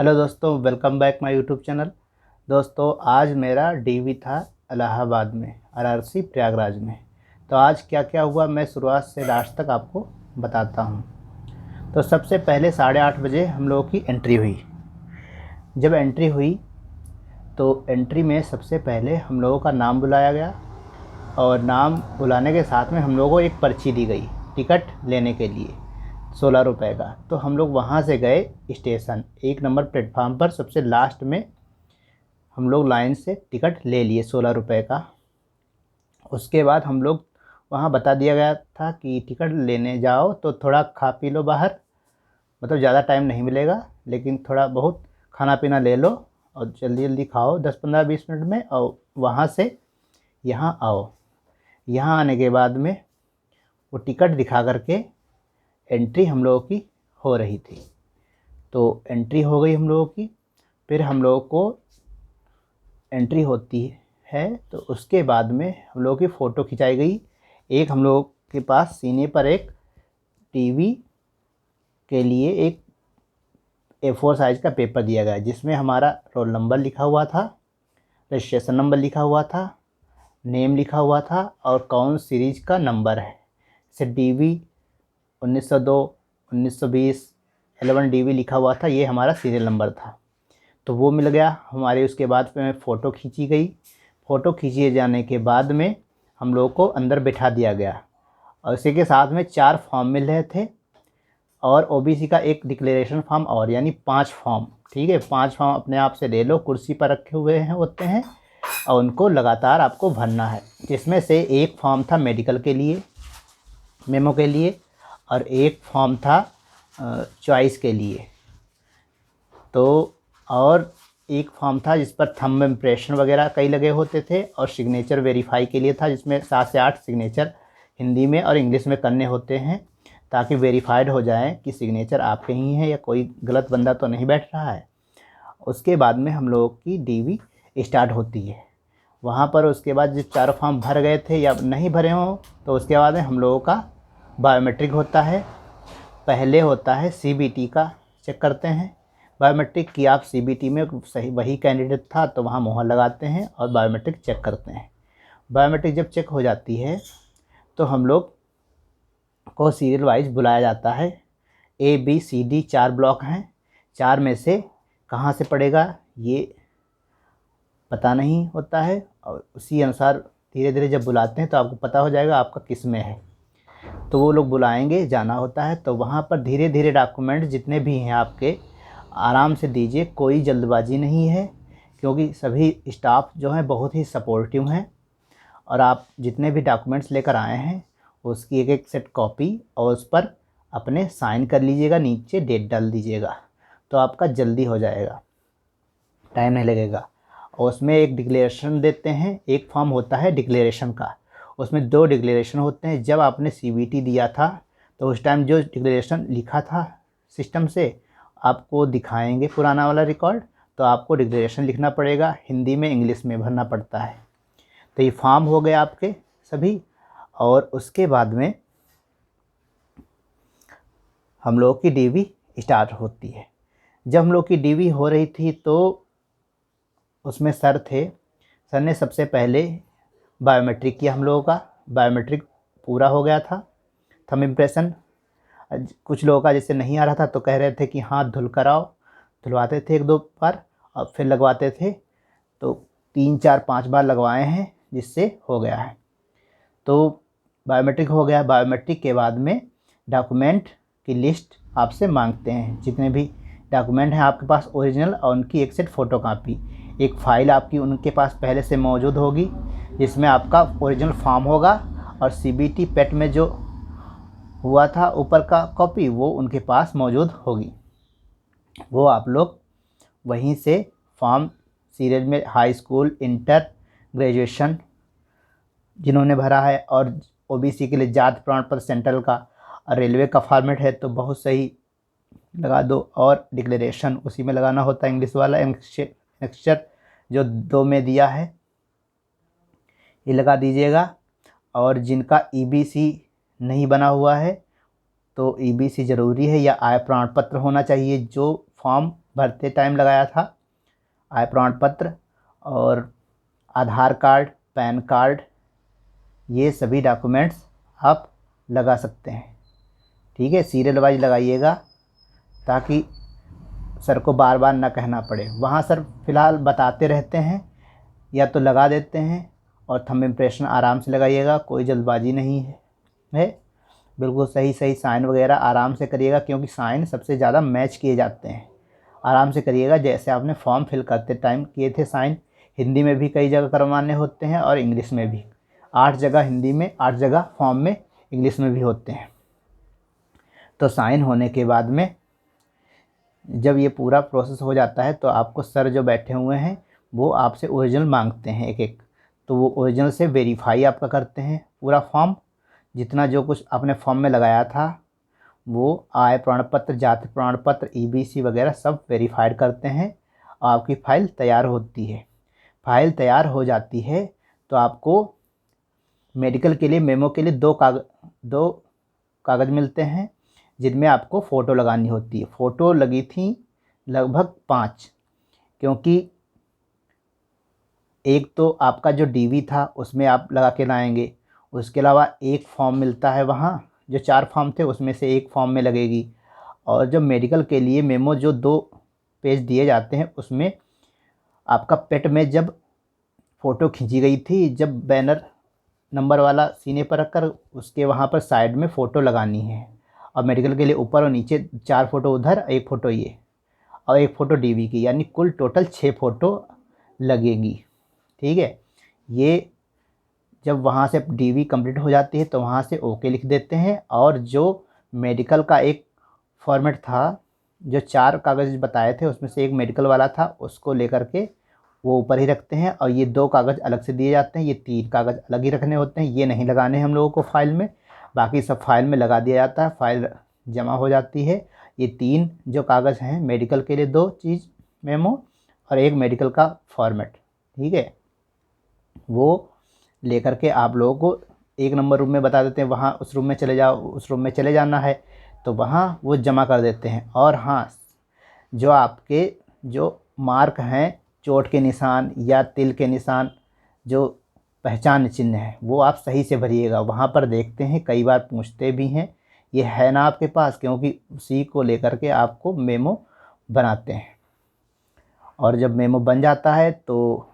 Hello दोस्तों, welcome back my YouTube channel. दोस्तों, आज मेरा डीवी था इलाहाबाद में, आरआरसी प्रयागराज में। तो आज क्या क्या हुआ मैं शुरुआत से लास्ट तक आपको बताता हूँ। तो सबसे पहले 8:30 बजे हम लोगों की एंट्री हुई। जब एंट्री हुई तो एंट्री में सबसे पहले हम लोगों का नाम बुलाया गया और नाम बुलाने के साथ में हम लोगों को एक पर्ची दी गई टिकट लेने के लिए 16 रुपये का। तो हम लोग वहाँ से गए स्टेशन 1 नंबर प्लेटफार्म पर। सबसे लास्ट में हम लोग लाइन से टिकट ले लिए 16 रुपये का। उसके बाद हम लोग वहाँ बता दिया गया था कि टिकट लेने जाओ तो थोड़ा खा पी लो बाहर, मतलब ज़्यादा टाइम नहीं मिलेगा, लेकिन थोड़ा बहुत खाना पीना ले लो और जल्दी जल्दी खाओ 10-15-20 मिनट में, और वहाँ से यहाँ आओ। यहाँ आने के बाद में वो टिकट दिखा करके एंट्री हम लोगों की हो रही थी। तो एंट्री हो गई हम लोगों की। फिर हम लोगों को एंट्री होती है तो उसके बाद में हम लोगों की फ़ोटो खिंचाई गई। एक हम लोगों के पास सीने पर एक टीवी के लिए एक A4 साइज़ का पेपर दिया गया जिसमें हमारा रोल नंबर लिखा हुआ था, रजिस्ट्रेशन नंबर लिखा हुआ था, नेम लिखा हुआ था और कौन सीरीज़ का नंबर है। जैसे DV 1902, 1920, 11 DV लिखा हुआ था, ये हमारा सीरियल नंबर था। तो वो मिल गया हमारे। उसके बाद फिर फ़ोटो खींची गई। फ़ोटो खींचे जाने के बाद में हम लोग को अंदर बैठा दिया गया और इसी के साथ में 4 फॉर्म मिल रहे थे और OBC का एक डिक्लेरेशन फॉर्म, और यानी 5 फॉर्म। ठीक है, 5 फॉर्म अपने आप से ले लो, कुर्सी पर रखे हुए हैं होते हैं और उनको लगातार आपको भरना है। जिसमें से एक फॉर्म था मेडिकल के लिए, मेमो के लिए, और एक फॉर्म था चॉइस के लिए। तो और एक फॉर्म था जिस पर थंब इम्प्रेशन वगैरह कई लगे होते थे, और सिग्नेचर वेरीफाई के लिए था जिसमें 7 से 8 सिग्नेचर हिंदी में और इंग्लिश में करने होते हैं ताकि वेरीफाइड हो जाए कि सिग्नेचर आपके ही हैं या कोई गलत बंदा तो नहीं बैठ रहा है। उसके बाद में हम लोगों की DV स्टार्ट होती है वहाँ पर। उसके बाद जो 4 फॉर्म भर गए थे या नहीं भरे हों तो उसके बाद में हम लोगों का बायोमेट्रिक होता है। पहले होता है CBT का, चेक करते हैं बायोमेट्रिक कि आप CBT में सही वही कैंडिडेट था, तो वहाँ मोहर लगाते हैं और बायोमेट्रिक चेक करते हैं। बायोमेट्रिक जब चेक हो जाती है तो हम लोग को सीरियल वाइज बुलाया जाता है। ABCD 4 ब्लॉक हैं, 4 में से कहाँ से पड़ेगा ये पता नहीं होता है, और उसी अनुसार धीरे धीरे जब बुलाते हैं तो आपको पता हो जाएगा आपका किस में है। तो वो लोग बुलाएंगे, जाना होता है। तो वहाँ पर धीरे धीरे डॉक्यूमेंट जितने भी हैं आपके आराम से दीजिए, कोई जल्दबाजी नहीं है, क्योंकि सभी स्टाफ जो हैं बहुत ही सपोर्टिव हैं। और आप जितने भी डॉक्यूमेंट्स लेकर आए हैं उसकी एक एक सेट कॉपी और उस पर अपने साइन कर लीजिएगा, नीचे डेट डाल दीजिएगा, तो आपका जल्दी हो जाएगा, टाइम नहीं लगेगा। और उसमें एक डिक्लेरेशन देते हैं, एक फॉर्म होता है डिक्लेरेशन का, उसमें 2 डिक्लेरेशन होते हैं। जब आपने CBT दिया था तो उस टाइम जो डिक्लेरेशन लिखा था सिस्टम से आपको दिखाएंगे पुराना वाला रिकॉर्ड, तो आपको डिक्लेरेशन लिखना पड़ेगा, हिंदी में इंग्लिश में भरना पड़ता है। तो ये फॉर्म हो गए आपके सभी। और उसके बाद में हम लोग की DV स्टार्ट होती है। जब हम लोग की DV हो रही थी तो उसमें सर थे, सर ने सबसे पहले बायोमेट्रिक किया हम लोगों का। बायोमेट्रिक पूरा हो गया था। थंब इम्प्रेशन कुछ लोगों का जैसे नहीं आ रहा था तो कह रहे थे कि हाथ धुल कर आओ, धुलवाते थे 1-2 बार और फिर लगवाते थे। तो 3-4-5 बार लगवाए हैं जिससे हो गया है। तो बायोमेट्रिक हो गया। बायोमेट्रिक के बाद में डॉक्यूमेंट की लिस्ट आपसे मांगते हैं, जितने भी डॉक्यूमेंट हैं आपके पास ओरिजिनल और उनकी एक सेट फ़ोटोकॉपी। एक फ़ाइल आपकी उनके पास पहले से मौजूद होगी जिसमें आपका ओरिजिनल फॉर्म होगा और CBT पेट में जो हुआ था ऊपर का कॉपी वो उनके पास मौजूद होगी। वो आप लोग वहीं से फॉर्म सीरियल में हाई स्कूल, इंटर, ग्रेजुएशन जिन्होंने भरा है, और OBC के लिए जाति प्रमाण पत्र सेंट्रल का और रेलवे का फॉर्मेट है तो बहुत सही लगा दो। और डिक्लेरेशन उसी में लगाना होता है, इंग्लिश वाला एनेक्स्चर जो 2 में दिया है ये लगा दीजिएगा। और जिनका EBC नहीं बना हुआ है तो EBC ज़रूरी है या आय प्रमाण पत्र होना चाहिए। जो फॉर्म भरते टाइम लगाया था, आय प्रमाण पत्र और आधार कार्ड, पैन कार्ड, ये सभी डॉक्यूमेंट्स आप लगा सकते हैं। ठीक है, सीरियल वाइज लगाइएगा ताकि सर को बार बार ना कहना पड़े। वहाँ सर फ़िलहाल बताते रहते हैं, या तो लगा देते हैं, और थंब इम्प्रेशन आराम से लगाइएगा, कोई जल्दबाजी नहीं है। बिल्कुल सही सही साइन वगैरह आराम से करिएगा, क्योंकि साइन सबसे ज़्यादा मैच किए जाते हैं। आराम से करिएगा, जैसे आपने फॉर्म फिल करते टाइम किए थे साइन। हिंदी में भी कई जगह करवाने होते हैं और इंग्लिश में भी। 8 जगह हिंदी में, 8 जगह फॉर्म में, इंग्लिश में भी होते हैं। तो साइन होने के बाद में जब ये पूरा प्रोसेस हो जाता है तो आपको सर जो बैठे हुए हैं वो आपसे ओरिजिनल मांगते हैं एक एक। तो वो ओरिजिनल से वेरीफाई आपका करते हैं पूरा फॉर्म, जितना जो कुछ आपने फॉर्म में लगाया था वो आय प्रमाण पत्र, जाति प्रमाण पत्र, ईबीसी वगैरह सब वेरीफाइड करते हैं और आपकी फ़ाइल तैयार होती है। फाइल तैयार हो जाती है तो आपको मेडिकल के लिए, मेमो के लिए दो कागज़ मिलते हैं, जिनमें आपको फ़ोटो लगानी होती है। फ़ोटो लगी थी लगभग 5, क्योंकि एक तो आपका जो डीवी था उसमें आप लगा के लाएंगे, उसके अलावा एक फॉर्म मिलता है वहाँ, जो 4 फॉर्म थे उसमें से एक फॉर्म में लगेगी। और जो मेडिकल के लिए मेमो जो 2 पेज दिए जाते हैं उसमें आपका पेट में जब फ़ोटो खींची गई थी, जब बैनर नंबर वाला सीने पर रखकर उसके वहाँ पर साइड में फ़ोटो लगानी है। और मेडिकल के लिए ऊपर और नीचे 4 फ़ोटो उधर, 1 फ़ोटो ये, और 1 फ़ोटो डीवी की, यानी कुल टोटल 6 फ़ोटो लगेगी। ठीक है, ये जब वहाँ से डीवी कंप्लीट हो जाती है तो वहाँ से ओके लिख देते हैं। और जो मेडिकल का एक फॉर्मेट था, जो 4 कागज़ बताए थे उसमें से एक मेडिकल वाला था, उसको लेकर के वो ऊपर ही रखते हैं। और ये 2 कागज़ अलग से दिए जाते हैं, ये 3 कागज़ अलग ही रखने होते हैं, ये नहीं लगाने हैं हम लोगों को फ़ाइल में, बाकी सब फाइल में लगा दिया जाता है। फाइल जमा हो जाती है। ये 3 जो कागज़ हैं, मेडिकल के लिए 2 चीज़ मेमो और एक मेडिकल का फॉर्मेट, ठीक है, वो लेकर के आप लोगों को 1 नंबर रूम में बता देते हैं, वहाँ उस रूम में चले जाओ, उस रूम में चले जाना है, तो वहाँ वो जमा कर देते हैं। और हाँ, जो आपके जो मार्क हैं, चोट के निशान या तिल के निशान, जो पहचान चिन्ह है, वो आप सही से भरिएगा। वहाँ पर देखते हैं, कई बार पूछते भी हैं ये है ना आपके पास, क्योंकि उसी को लेकर के आपको मेमो बनाते हैं। और जब मेमो बन जाता है तो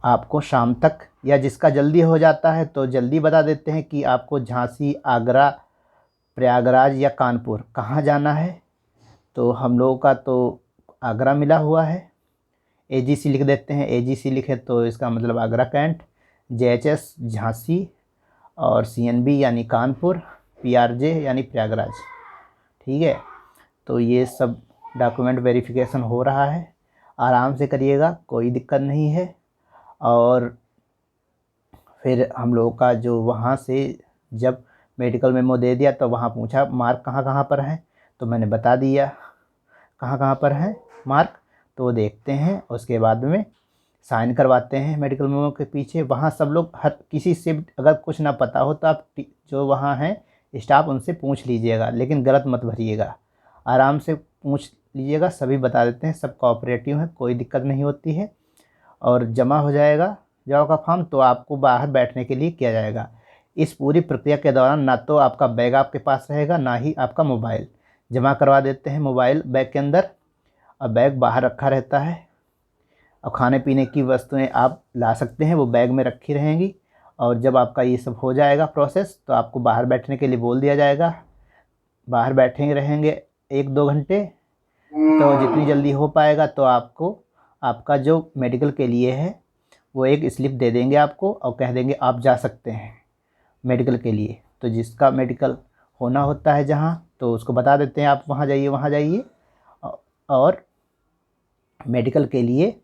आपको शाम तक, या जिसका जल्दी हो जाता है तो जल्दी बता देते हैं कि आपको झांसी, आगरा, प्रयागराज या कानपुर कहाँ जाना है। तो हम लोगों का तो आगरा मिला हुआ है, एजीसी लिख देते हैं। एजीसी लिखे तो इसका मतलब आगरा कैंट, जेएचएस झांसी, और सीएनबी यानी कानपुर, पीआरजे यानी प्रयागराज। ठीक है, तो ये सब डॉक्यूमेंट वेरिफिकेशन हो रहा है, आराम से करिएगा, कोई दिक्कत नहीं है। और फिर हम लोगों का जो वहाँ से जब मेडिकल मेमो दे दिया तो वहाँ पूछा मार्क कहाँ कहाँ पर हैं, तो मैंने बता दिया कहाँ कहाँ पर हैं मार्क। तो वो देखते हैं, उसके बाद में साइन करवाते हैं मेडिकल मेमो के पीछे। वहाँ सब लोग, हर किसी से अगर कुछ ना पता हो तो आप जो वहाँ हैं स्टाफ, उनसे पूछ लीजिएगा, लेकिन गलत मत भरिएगा, आराम से पूछ लीजिएगा, सभी बता देते हैं, सब कोऑपरेटिव हैं, कोई दिक्कत नहीं होती है। और जमा हो जाएगा जमा का फॉर्म, तो आपको बाहर बैठने के लिए किया जाएगा। इस पूरी प्रक्रिया के दौरान ना तो आपका बैग आपके पास रहेगा, ना ही आपका मोबाइल। जमा करवा देते हैं मोबाइल बैग के अंदर, और बैग बाहर रखा रहता है। और खाने पीने की वस्तुएं आप ला सकते हैं, वो बैग में रखी रहेंगी। और जब आपका ये सब हो जाएगा प्रोसेस, तो आपको बाहर बैठने के लिए बोल दिया जाएगा। बाहर बैठे रहेंगे 1-2 घंटे, तो जितनी जल्दी हो पाएगा तो आपको आपका जो मेडिकल के लिए है वो एक स्लिप दे देंगे आपको, और कह देंगे आप जा सकते हैं मेडिकल के लिए। तो जिसका मेडिकल होना होता है जहाँ, तो उसको बता देते हैं आप वहाँ जाइए, वहाँ जाइए, और मेडिकल के लिए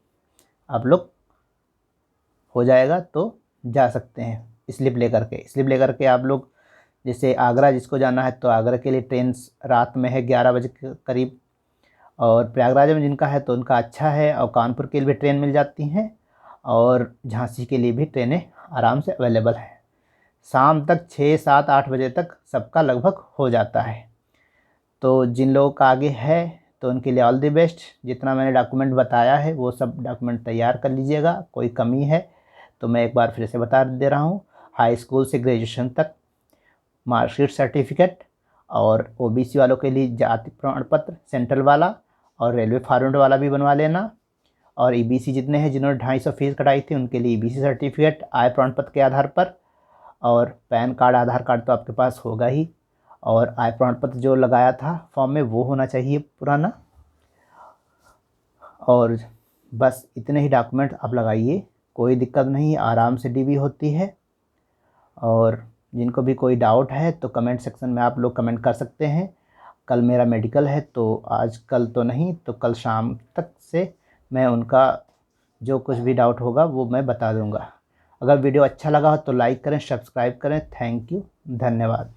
आप लोग हो जाएगा तो जा सकते हैं स्लिप लेकर के। स्लिप लेकर के आप लोग, जैसे आगरा जिसको जाना है तो आगरा के लिए ट्रेन रात में है 11 बजे के करीब, और प्रयागराज में जिनका है तो उनका अच्छा है, और कानपुर के लिए भी ट्रेन मिल जाती हैं, और झांसी के लिए भी ट्रेनें आराम से अवेलेबल हैं। शाम तक 6-7-8 बजे तक सबका लगभग हो जाता है। तो जिन लोगों का आगे है तो उनके लिए ऑल द बेस्ट। जितना मैंने डॉक्यूमेंट बताया है वो सब डॉक्यूमेंट तैयार कर लीजिएगा। कोई कमी है तो मैं एक बार फिर से बता दे रहा हूँ, हाई स्कूल से ग्रेजुएशन तक मार्कशीट सर्टिफिकेट, और ओबीसी वालों के लिए जाति प्रमाण पत्र सेंट्रल वाला और रेलवे फॉर्मेट वाला भी बनवा लेना। और ईबीसी जितने हैं जिन्होंने 250 फीस कटाई थी उनके लिए ईबीसी सर्टिफिकेट आय प्रमाण पत्र के आधार पर, और पैन कार्ड आधार कार्ड तो आपके पास होगा ही, और आय प्रमाण पत्र जो लगाया था फॉर्म में वो होना चाहिए पुराना। और बस इतने ही डॉक्यूमेंट आप लगाइए, कोई दिक्कत नहीं, आराम से डीवी होती है। और जिनको भी कोई डाउट है तो कमेंट सेक्शन में आप लोग कमेंट कर सकते हैं। कल मेरा मेडिकल है तो आज कल तो नहीं तो कल शाम तक से मैं उनका जो कुछ भी डाउट होगा वो मैं बता दूंगा। अगर वीडियो अच्छा लगा हो तो लाइक करें, सब्सक्राइब करें। थैंक यू, धन्यवाद।